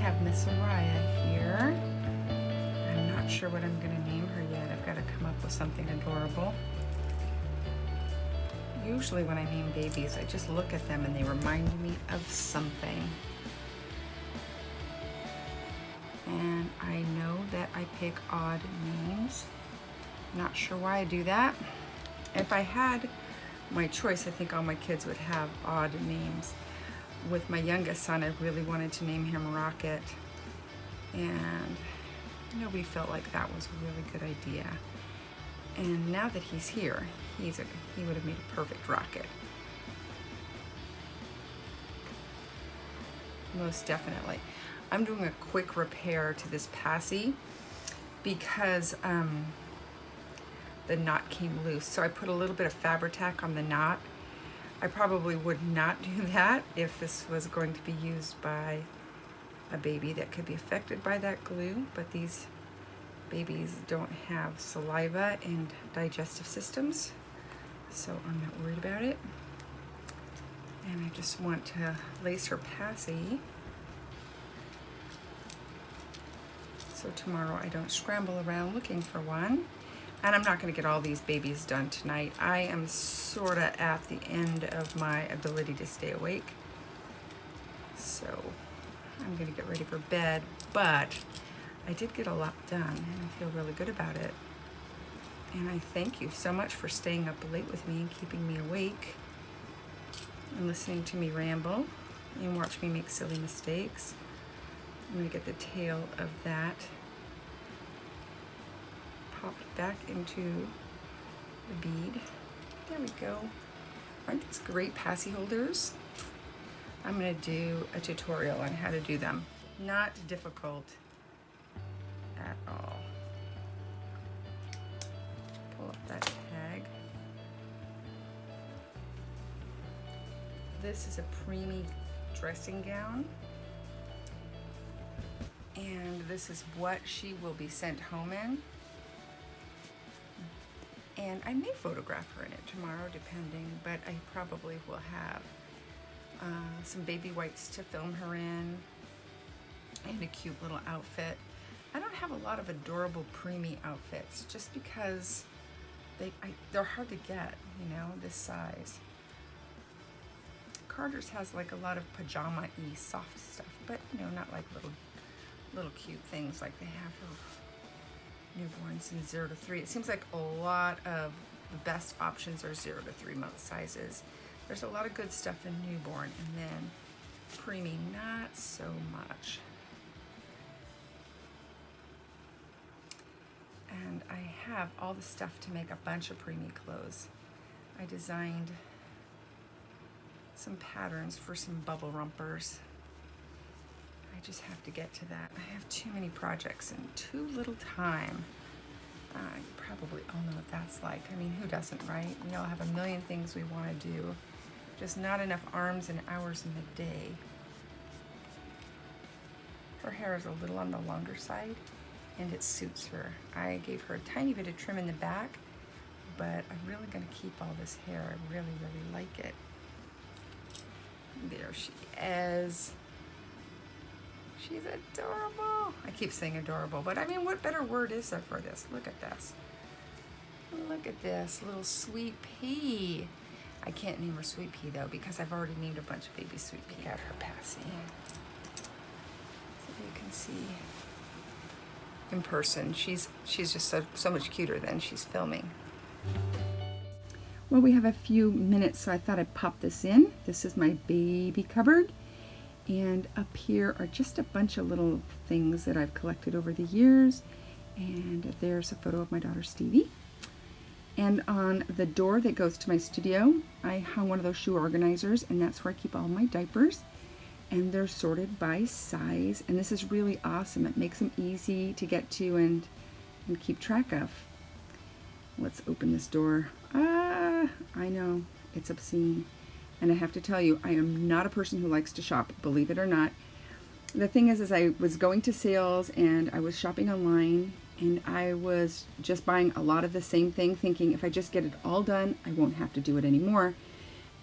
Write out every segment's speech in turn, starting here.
have Miss Araya here. I'm not sure what I'm going to name her yet. I've got to come up with something adorable. Usually when I name babies, I just look at them and they remind me of something. And I know that I pick odd names. Not sure why I do that. If I had my choice, I think all my kids would have odd names. With my youngest son, I really wanted to name him Rocket, and nobody felt like that was a really good idea. And now that he's here, he would have made a perfect Rocket. Most definitely. I'm doing a quick repair to this passy because the knot came loose. So I put a little bit of Fabri-Tac on the knot. I probably would not do that if this was going to be used by a baby that could be affected by that glue, but these babies don't have saliva and digestive systems, so I'm not worried about it. And I just want to lace her passy so tomorrow I don't scramble around looking for one. And I'm not going to get all these babies done tonight. I am sort of at the end of my ability to stay awake, so I'm going to get ready for bed, but I did get a lot done and I feel really good about it. And I thank you so much for staying up late with me and keeping me awake and listening to me ramble and watch me make silly mistakes. I'm going to get the tail of that popped back into the bead. There we go. Aren't these great passy holders? I'm going to do a tutorial on how to do them. Not difficult at all. Pull up that tag. This is a preemie dressing gown, and this is what she will be sent home in. And I may photograph her in it tomorrow, depending, but I probably will have some baby wipes to film her in and a cute little outfit. I don't have a lot of adorable preemie outfits just because they're hard to get, you know, this size. Carter's has like a lot of pajama-y soft stuff, but you know, not like little cute things like they have for newborns in 0 to 3. It seems like a lot of the best options are 0 to 3 month sizes. There's a lot of good stuff in newborn, and then preemie, not so much. And I have all the stuff to make a bunch of preemie clothes. I designed some patterns for some bubble rompers. I just have to get to that. I have too many projects and too little time. You probably all know what that's like. I mean, who doesn't, right? We all have a million things we want to do, just not enough arms and hours in the day. Her hair is a little on the longer side, and it suits her. I gave her a tiny bit of trim in the back, but I'm really going to keep all this hair. I really, really like it. There she is. She's adorable. I keep saying adorable, but I mean, what better word is there for this? Look at this. Look at this little sweet pea. I can't name her Sweet Pea though, because I've already named a bunch of baby Sweet Pea at her passing. So you can see in person, she's just so much cuter than she's filming. Well, we have a few minutes, so I thought I'd pop this in. This is my baby cupboard. And up here are just a bunch of little things that I've collected over the years. And there's a photo of my daughter Stevie. And on the door that goes to my studio, I hung one of those shoe organizers, and that's where I keep all my diapers. And they're sorted by size. And this is really awesome. It makes them easy to get to and keep track of. Let's open this door. I know, it's obscene. And I have to tell you, I am not a person who likes to shop, believe it or not. The thing is I was going to sales and I was shopping online, and I was just buying a lot of the same thing, thinking if I just get it all done, I won't have to do it anymore.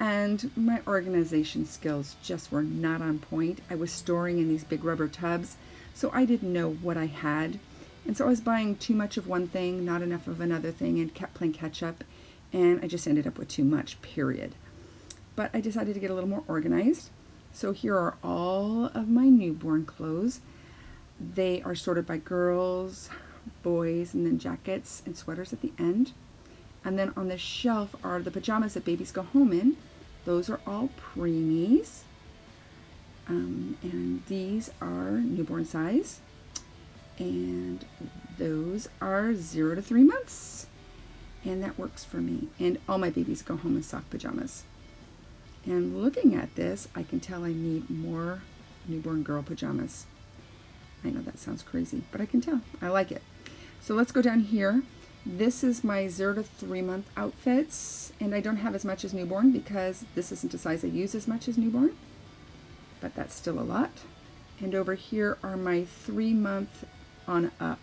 And my organization skills just were not on point. I was storing in these big rubber tubs, so I didn't know what I had. And so I was buying too much of one thing, not enough of another thing, and kept playing catch up. And I just ended up with too much, period. But I decided to get a little more organized. So here are all of my newborn clothes. They are sorted by girls, boys, and then jackets and sweaters at the end. And then on the shelf are the pajamas that babies go home in. Those are all preemies. And these are newborn size. And those are 0 to 3 months. And that works for me. And all my babies go home in soft pajamas. And looking at this, I can tell I need more newborn girl pajamas. I know that sounds crazy, but I can tell. I like it. So let's go down here. This is my 0 to 3 month outfits, and I don't have as much as newborn because this isn't a size I use as much as newborn, but that's still a lot. And over here are my 3 month on up.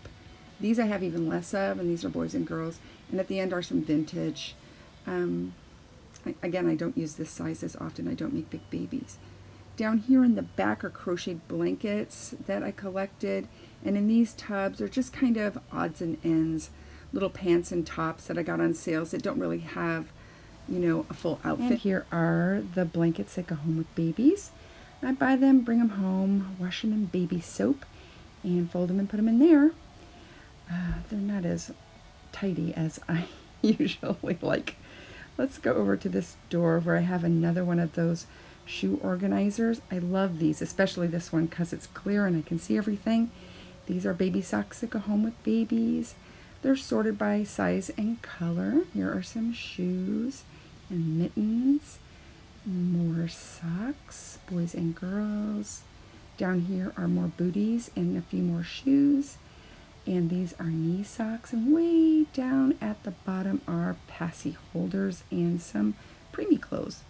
These I have even less of, and these are boys and girls. And at the end are some vintage. Again, I don't use this size as often. I don't make big babies. Down here in the back are crocheted blankets that I collected. And in these tubs are just kind of odds and ends, little pants and tops that I got on sales that don't really have, you know, a full outfit. And here are the blankets that go home with babies. I buy them, bring them home, wash them in baby soap, and fold them and put them in there. They're not as tidy as I usually like. Let's go over to this door where I have another one of those shoe organizers. I love these, especially this one because it's clear and I can see everything. These are baby socks that go home with babies. They're sorted by size and color. Here are some shoes and mittens. More socks, boys and girls. Down here are more booties and a few more shoes. And these are knee socks. And way down at the bottom are passy holders and some preemie clothes.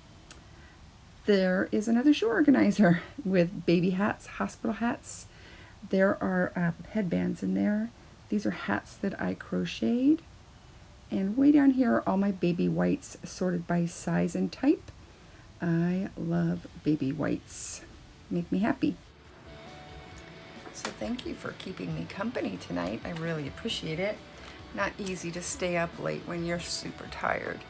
There is another shoe organizer with baby hats, hospital hats. There are headbands in there. These are hats that I crocheted. And way down here are all my baby whites sorted by size and type. I love baby whites. Make me happy. So thank you for keeping me company tonight. I really appreciate it. Not easy to stay up late when you're super tired.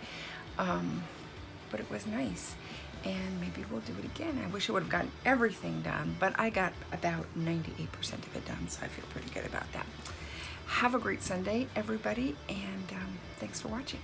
But it was nice. And maybe we'll do it again. I wish I would have gotten everything done, but I got about 98% of it done, so I feel pretty good about that. Have a great Sunday, everybody, and thanks for watching.